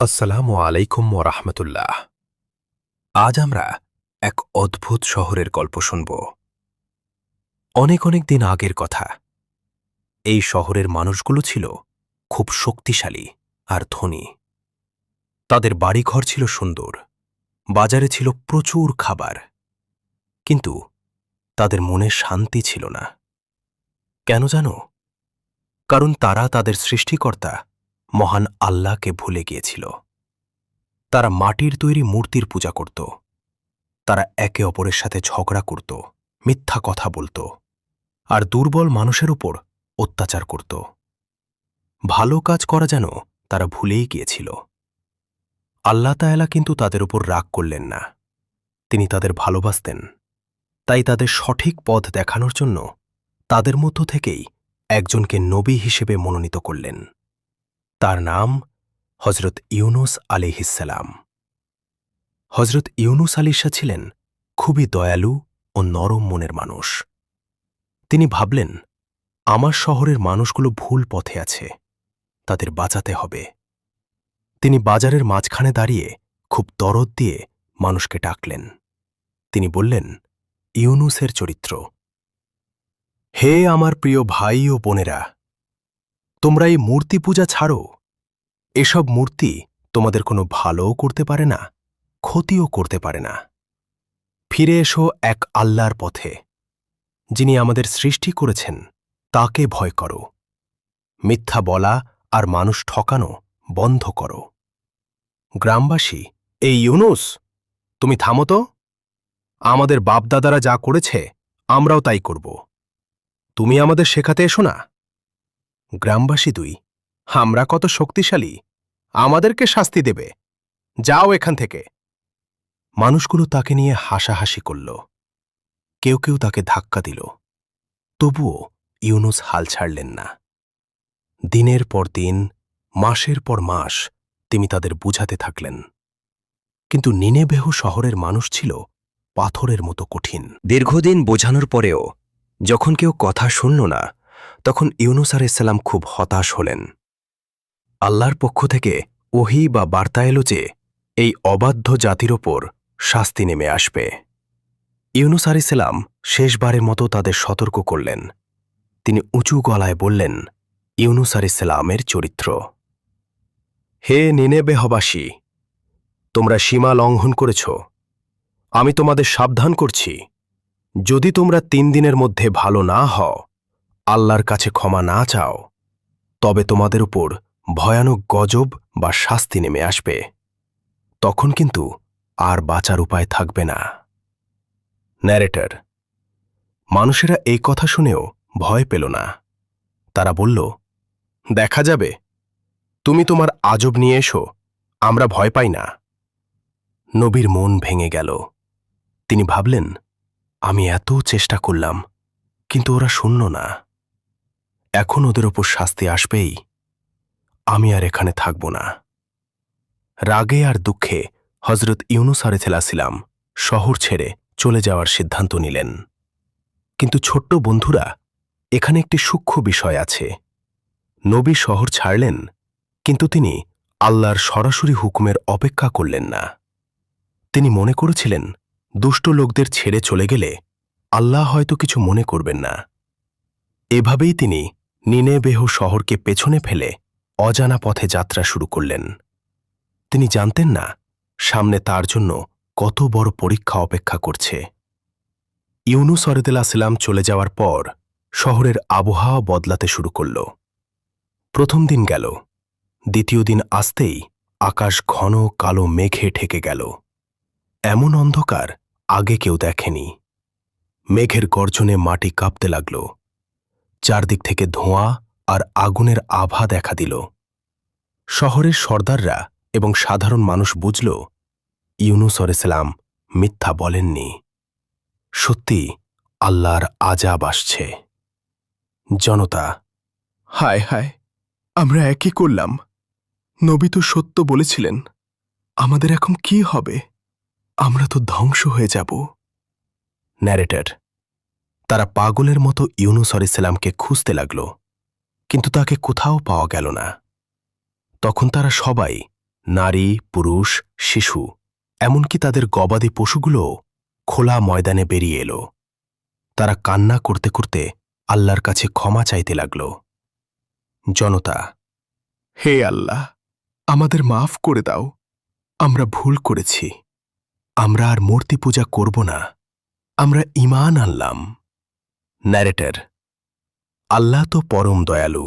আসসালামু আলাইকুম ওরহমতুল্লাহ। আজ আমরা এক অদ্ভুত শহরের গল্প শুনব। অনেক অনেক দিন আগের কথা। এই শহরের মানুষগুলো ছিল খুব শক্তিশালী আর ধনী। তাদের বাড়িঘর ছিল সুন্দর, বাজারে ছিল প্রচুর খাবার, কিন্তু তাদের মনে শান্তি ছিল না। কেন জানো? কারণ তারা তাদের সৃষ্টিকর্তা মহান আল্লাহকে ভুলে গিয়েছিল। তারা মাটির তৈরি মূর্তির পূজা করত। তারা একে অপরের সাথে ঝগড়া করত, মিথ্যা কথা বলত, আর দুর্বল মানুষের উপর অত্যাচার করত। ভালো কাজ করা যেন তারা ভুলেই গিয়েছিল। আল্লাহ তাআলা কিন্তু তাদের উপর রাগ করলেন না। তিনি তাদের ভালোবাসতেন। তাই তাদের সঠিক পথ দেখানোর জন্য তাদের মধ্য থেকেই একজনকে নবী হিসেবে মনোনীত করলেন। তার নাম হযরত ইউনুস আলাইহিসসালাম। হযরত ইউনুস আলাইহিস ছিলেন খুবই দয়ালু ও নরম মনের মানুষ। তিনি ভাবলেন, আমার শহরের মানুষগুলো ভুল পথে আছে, তাদের বাঁচাতে হবে। তিনি বাজারের মাঝখানে দাঁড়িয়ে খুব দরদ দিয়ে মানুষকে ডাকলেন। তিনি বললেন, ইউনুসের চরিত্র। হে আমার প্রিয় ভাই ও বোনেরা, তোমরা এই মূর্তি পূজা ছাড়ো। এসব মূর্তি তোমাদের কোনো ভালোও করতে পারে না, ক্ষতিও করতে পারে না। ফিরে এসো এক আল্লাহর পথে, যিনি আমাদের সৃষ্টি করেছেন, তাকে ভয় করো। মিথ্যা বলা আর মানুষ ঠকানো বন্ধ করো। গ্রামবাসী, এই ইউনুস, তুমি থামো তো। আমাদের বাপদাদারা যা করেছে আমরাও তাই করব। তুমি আমাদের শেখাতে এসো না। গ্রামবাসী দুই, আমরা কত শক্তিশালী, আমাদেরকে শাস্তি দেবে, যাও এখান থেকে। মানুষগুলো তাকে নিয়ে হাসাহাসি করল। কেউ কেউ তাকে ধাক্কা দিল। তবুও ইউনুস হাল ছাড়লেন না। দিনের পর দিন, মাসের পর মাস তিনি তাদের বুঝাতে থাকলেন। কিন্তু নিনেবেহ শহরের মানুষ ছিল পাথরের মতো কঠিন। দীর্ঘদিন বোঝানোর পরেও যখন কেউ কথা শুনল না, তখন ইউনুস আলাইহিসসালাম খুব হতাশ হলেন। আল্লাহর পক্ষ থেকে ওহী বা বার্তা এল যে এই অবাধ্য জাতির ওপর শাস্তি নেমে আসবে। ইউনুস আলাইহিসসালাম শেষবারের মতো তাদের সতর্ক করলেন। তিনি উঁচু গলায় বললেন, ইউনুস আলাইহিসসালামের চরিত্র। হে নিনেবেহবাসী, তোমরা সীমা লঙ্ঘন করেছ। আমি তোমাদের সাবধান করছি, যদি তোমরা 3 দিনের মধ্যে ভালো না হও, আল্লাহর কাছে ক্ষমা না চাও, তবে তোমাদের উপর ভয়ানক গজব বা শাস্তি নেমে আসবে। তখন কিন্তু আর বাঁচার উপায় থাকবে না। ন্যারেটর: মানুষেরা এই কথা শুনেও ভয় পেল না। তারা বলল, দেখা যাবে, তুমি তোমার আজব নিয়ে এসো, আমরা ভয় পাই না। নবীর মন ভেঙে গেল। তিনি ভাবলেন, আমি এত চেষ্টা করলাম, কিন্তু ওরা শুনল না। এখন ওদের ওপর শাস্তি আসবেই। আমি আর এখানে থাকব না। রাগে আর দুঃখে হযরত ইউনুস আলাইহিসসালাম শহর ছেড়ে চলে যাওয়ার সিদ্ধান্ত নিলেন। কিন্তু ছোট্ট বন্ধুরা, এখানে একটি সূক্ষ্ম বিষয় আছে। নবী শহর ছাড়লেন, কিন্তু তিনি আল্লাহর সরাসরি হুকুমের অপেক্ষা করলেন না। তিনি মনে করেছিলেন, দুষ্ট লোকদের ছেড়ে চলে গেলে আল্লাহ হয়তো কিছু মনে করবেন না। এভাবেই তিনি নিনেবেহ শহরকে পেছনে ফেলে অজানা পথে যাত্রা শুরু করলেন। তিনি জানতেন না সামনে তার জন্য কত বড় পরীক্ষা অপেক্ষা করছে। ইউনুস আলাইহিসসালাম চলে যাওয়ার পর শহরের আবহাওয়া বদলাতে শুরু করল। প্রথম দিন গেল, দ্বিতীয় দিন আসতেই আকাশ ঘন কালো মেঘে ঢেকে গেল। এমন অন্ধকার আগে কেউ দেখেনি। মেঘের গর্জনে মাটি কাঁপতে লাগল। চারদিক থেকে ধোঁয়া আর আগুনের আভা দেখা দিল। শহরের সর্দাররা এবং সাধারণ মানুষ বুঝল, ইউনুস আলাইহিসসালাম মিথ্যা বলেননি। সত্যি আল্লাহর আযাব আসছে। জনতা: হায় হায়, আমরা একই করলাম। নবী তো সত্য বলেছিলেন, আমাদের এখন কি হবে? আমরা তো ধ্বংস হয়ে যাব। ন্যারেটর: তারা পাগলের মতো ইউনুস আলাইহিসসালামকে খুঁজতে লাগল, কিন্তু তাকে কোথাও পাওয়া গেল না। তখন তারা সবাই নারী, পুরুষ, শিশু, এমনকি তাদের গবাদি পশুগুলোও খোলা ময়দানে বেরিয়ে এলো। তারা কান্না করতে করতে আল্লাহর কাছে ক্ষমা চাইতে লাগল। জনতা, হে আল্লাহ, আমাদের মাফ করে দাও, আমরা ভুল করেছি। আমরা আর মূর্তি পূজা করব না, আমরা ঈমান আনলাম। ন্যারেটর, আল্লাহ তো পরম দয়ালু।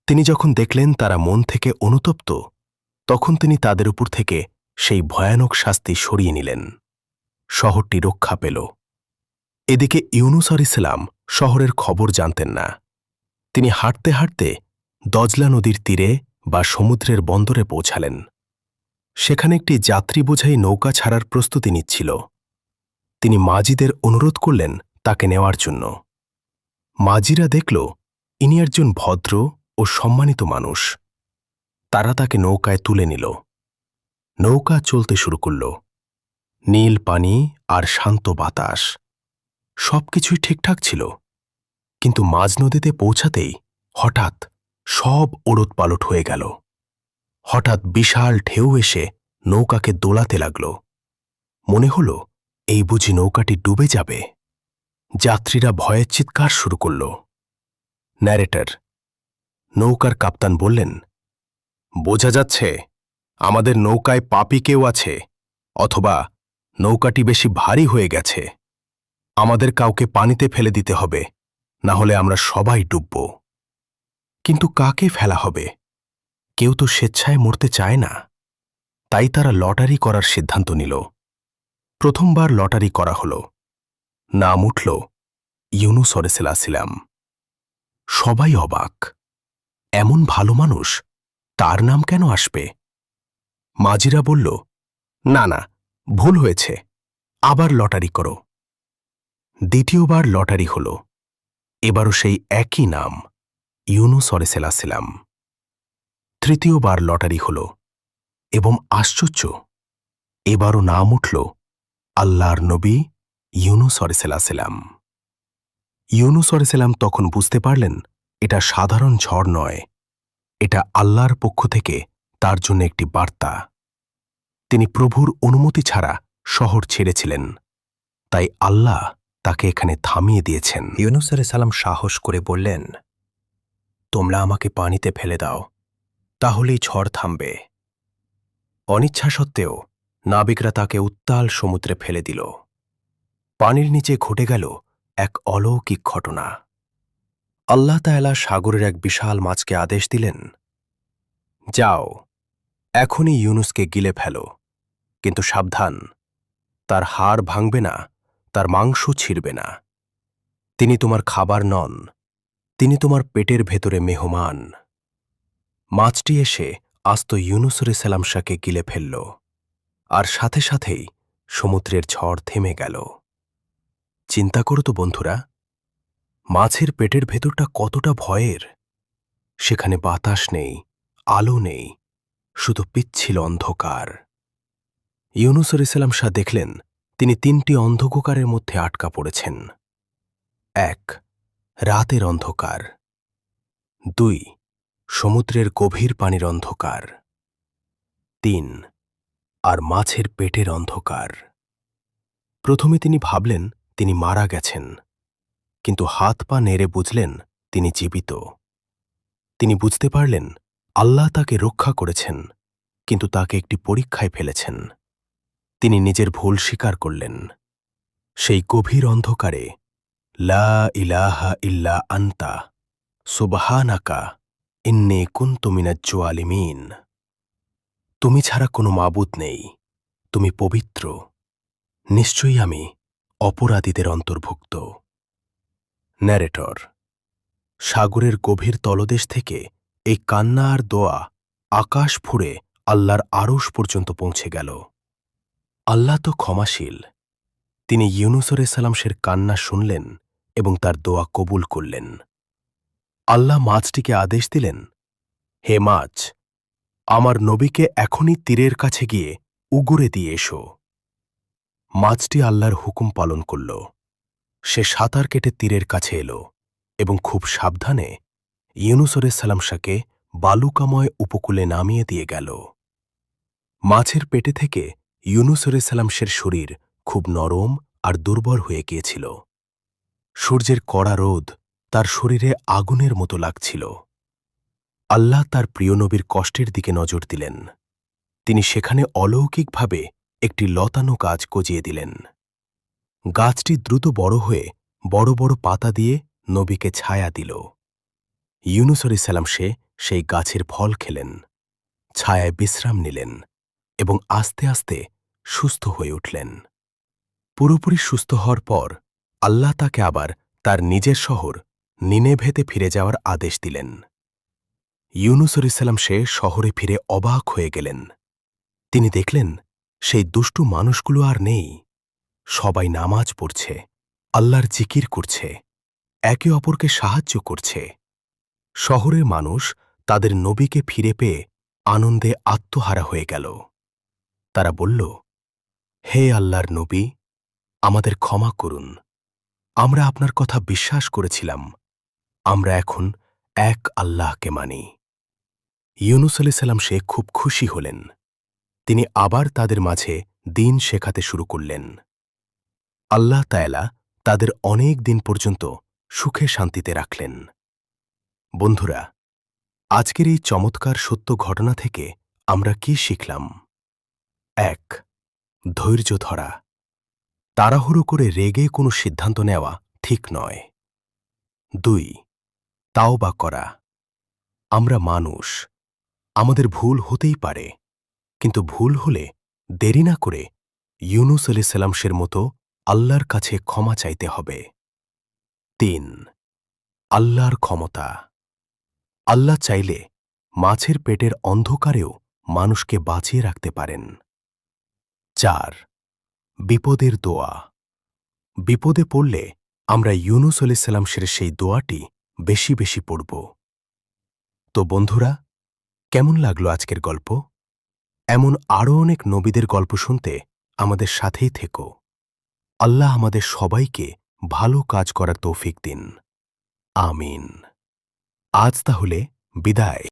তিনি যখন দেখলেন তারা মন থেকে অনুতপ্ত, তখন তিনি তাদের উপর থেকে সেই ভয়ানক শাস্তি সরিয়ে নিলেন। শহরটি রক্ষা পেল। এদিকে ইউনুস আলাইহিসসালাম শহরের খবর জানতেন না। তিনি হাঁটতে হাঁটতে দজলা নদীর তীরে বা সমুদ্রের বন্দরে পৌঁছালেন। সেখানে একটি যাত্রী বোঝাই নৌকা ছাড়ার প্রস্তুতি নিচ্ছিল। তিনি মাজিদের অনুরোধ করলেন তাকে নেওয়ার জন্য। মাজিরা দেখল ইনি একজন ভদ্র ও সম্মানিত মানুষ। তারা তাকে নৌকায় তুলে নিল। নৌকা চলতে শুরু করল। নীল পানি আর শান্ত বাতাস, সবকিছুই ঠিকঠাক ছিল। কিন্তু মাঝ নদীতে পৌঁছাতেই হঠাৎ সব ওলটপালট হয়ে গেল। হঠাৎ বিশাল ঢেউ এসে নৌকাকে দোলাতে লাগল। মনে হল এই বুঝি নৌকাটি ডুবে যাবে। যাত্রীরা ভয়ে চিৎকার শুরু করল। ন্যারেটর, নৌকার কাপ্তান বললেন, বোঝা যাচ্ছে আমাদের নৌকায় পাপী কেউ আছে, অথবা নৌকাটি বেশি ভারী হয়ে গেছে। আমাদের কাউকে পানিতে ফেলে দিতে হবে, না হলে আমরা সবাই ডুবব। কিন্তু কাকে ফেলা হবে? কেউ তো স্বেচ্ছায় মরতে চায় না। তাই তারা লটারি করার সিদ্ধান্ত নিল। প্রথমবার লটারি করা হল। নাম উঠল ইউনুস আলাইহিসসালাম। সবাই অবাক। এমন ভালো মানুষ, তার নাম কেন আসবে? মাজিরা বলল, না না, ভুল হয়েছে, আবার লটারি করো। দ্বিতীয়বার লটারি হল। এবারও সেই একই নাম, ইউনুস আলাইহিসসালাম। তৃতীয়বার লটারি হল, এবং আশ্চর্য, এবারও নাম উঠল আল্লাহর নবী ইউনুস আলাইহিসসালাম। ইউনুস আলাইহিসসালাম তখন বুঝতে পারলেন এটা সাধারণ ঝড় নয়, এটা আল্লাহর পক্ষ থেকে তার জন্য একটি বার্তা। তিনি প্রভুর অনুমতি ছাড়া শহর ছেড়েছিলেন, তাই আল্লাহ তাকে এখানে থামিয়ে দিয়েছেন। ইউনুস আলাইহিসসালাম সাহস করে বললেন, তোমরা আমাকে পানিতে ফেলে দাও, তাহলেই ঝড় থামবে। অনিচ্ছা সত্ত্বেও নাবিকরা তাকে উত্তাল সমুদ্রে ফেলে দিল। পানির নিচে ঘটে গেল এক অলৌকিক ঘটনা। আল্লাহ তাআলা সাগরের এক বিশাল মাছকে আদেশ দিলেন, যাও, এখনই ইউনুসকে গিলে ফেলো, কিন্তু সাবধান, তার হাড় ভাঙবে না, তার মাংস ছিঁড়বে না। তিনি তোমার খাবার নন, তিনি তোমার পেটের ভেতরে মেহমান। মাছটি এসে আস্ত ইউনুস আলাইহিসসালামকে গিলে ফেলল, আর সাথে সাথেই সমুদ্রের ঝড় থেমে গেল। চিন্তা করো তো বন্ধুরা, মাছের পেটের ভেতরটা কতটা ভয়ের। সেখানে বাতাস নেই, আলো নেই, শুধু পিচ্ছিল অন্ধকার। ইউনুস আলাইহিসসালাম দেখলেন তিনি তিনটি অন্ধকারের মধ্যে আটকা পড়েছেন। 1. রাতের অন্ধকার। 2. সমুদ্রের গভীর পানির অন্ধকার। 3. আর মাছের পেটের অন্ধকার। প্রথমে তিনি ভাবলেন তিনি মারা গেছেন, কিন্তু হাত পা নেড়ে বুঝলেন তিনি জীবিত। তিনি বুঝতে পারলেন আল্লাহ তাকে রক্ষা করেছেন, কিন্তু তাকে একটি পরীক্ষায় ফেলেছেন। তিনি নিজের ভুল স্বীকার করলেন। সেই গভীর অন্ধকারে, লা ইলাহা ইল্লা আনতা সুবহানাকা ইন্নী কুনতু মিনাজ জালিমিন। তুমি ছাড়া কোনো মাবুদ নেই, তুমি পবিত্র, নিশ্চয়ই আমি অপরাধীদের অন্তর্ভুক্ত। ন্যারেটর, সাগরের গভীর তলদেশ থেকে এই কান্না আর দোয়া আকাশ ফুঁড়ে আল্লাহর আরশ পর্যন্ত পৌঁছে গেল। আল্লাহ তো ক্ষমাশীল। তিনি ইউনুস আলাইহিসসালামের কান্না শুনলেন এবং তার দোয়া কবুল করলেন। আল্লাহ মাছটিকে আদেশ দিলেন, হে মাছ, আমার নবীকে এখনই তীরের কাছে গিয়ে উগরে দিয়ে এসো। মাছটি আল্লাহর হুকুম পালন করল। সে সাঁতার কেটে তীরের কাছে এলো এবং খুব সাবধানে ইউনুস আলাইহিসসালামকে বালুকাময় উপকূলে নামিয়ে দিয়ে গেল। মাছের পেটে থেকে ইউনুস আলাইহিসসালামের শরীর খুব নরম আর দুর্বল হয়ে গিয়েছিল। সূর্যের কড়া রোদ তার শরীরে আগুনের মতো লাগছিল। আল্লাহ তার প্রিয় নবীর কষ্টের দিকে নজর দিলেন। তিনি সেখানে অলৌকিকভাবে একটি লতানো গাছ গজিয়ে দিলেন। গাছটি দ্রুত বড় হয়ে বড় বড় পাতা দিয়ে নবীকে ছায়া দিল। ইউনুস আলাইহিসসালাম সেই গাছের ফল খেলেন, ছায়ায় বিশ্রাম নিলেন এবং আস্তে আস্তে সুস্থ হয়ে উঠলেন। পুরোপুরি সুস্থ হওয়ার পর আল্লাহ তাকে আবার তার নিজের শহর নিনেভেতে ফিরে যাওয়ার আদেশ দিলেন। ইউনুস আলাইহিসসালাম শহরে ফিরে অবাক হয়ে গেলেন। তিনি দেখলেন সেই দুষ্টু মানুষগুলো আর নেই। সবাই নামাজ পড়ছে, আল্লাহর জিকির করছে, একে অপরকে সাহায্য করছে। শহরের মানুষ তাদের নবীকে ফিরে পেয়ে আনন্দে আত্মহারা হয়ে গেল। তারা বলল, হে আল্লাহর নবী, আমাদের ক্ষমা করুন। আমরা আপনার কথা বিশ্বাস করেছিলাম। আমরা এখন এক আল্লাহকে মানি। ইউনুস আলাইহিসসালাম খুব খুশি হলেন। তিনি আবার তাদের মাঝে দ্বীন শেখাতে শুরু করলেন। আল্লাহ তাআলা তাদের অনেক দিন পর্যন্ত সুখে শান্তিতে রাখলেন। বন্ধুরা, আজকের এই চমৎকার সত্য ঘটনা থেকে আমরা কি শিখলাম? ১. ধৈর্য ধরা। তাড়াহুড়ো করে রেগে কোনো সিদ্ধান্ত নেওয়া ঠিক নয়। ২. তাওবা করা। আমরা মানুষ, আমাদের ভুল হতেই পারে, কিন্তু ভুল হলে দেরি না করে ইউনুস আলাইহিসসালামের মতো আল্লাহর কাছে ক্ষমা চাইতে হবে। ৩. আল্লাহর ক্ষমতা। আল্লাহ চাইলে মাছের পেটের অন্ধকারেও মানুষকে বাঁচিয়ে রাখতে পারেন। ৪. বিপদের দোয়া। বিপদে পড়লে আমরা ইউনুস আলাইহিসসালামের সেই দোয়াটি বেশি বেশি পড়ব। তো বন্ধুরা, কেমন লাগলো আজকের গল্প? এমন আরও অনেক নবীদের গল্প শুনতে আমাদের সাথেই থেকো। আল্লাহ আমাদের সবাইকে ভালো কাজ করার তৌফিক দিন। আমিন। আজ তাহলে বিদায়।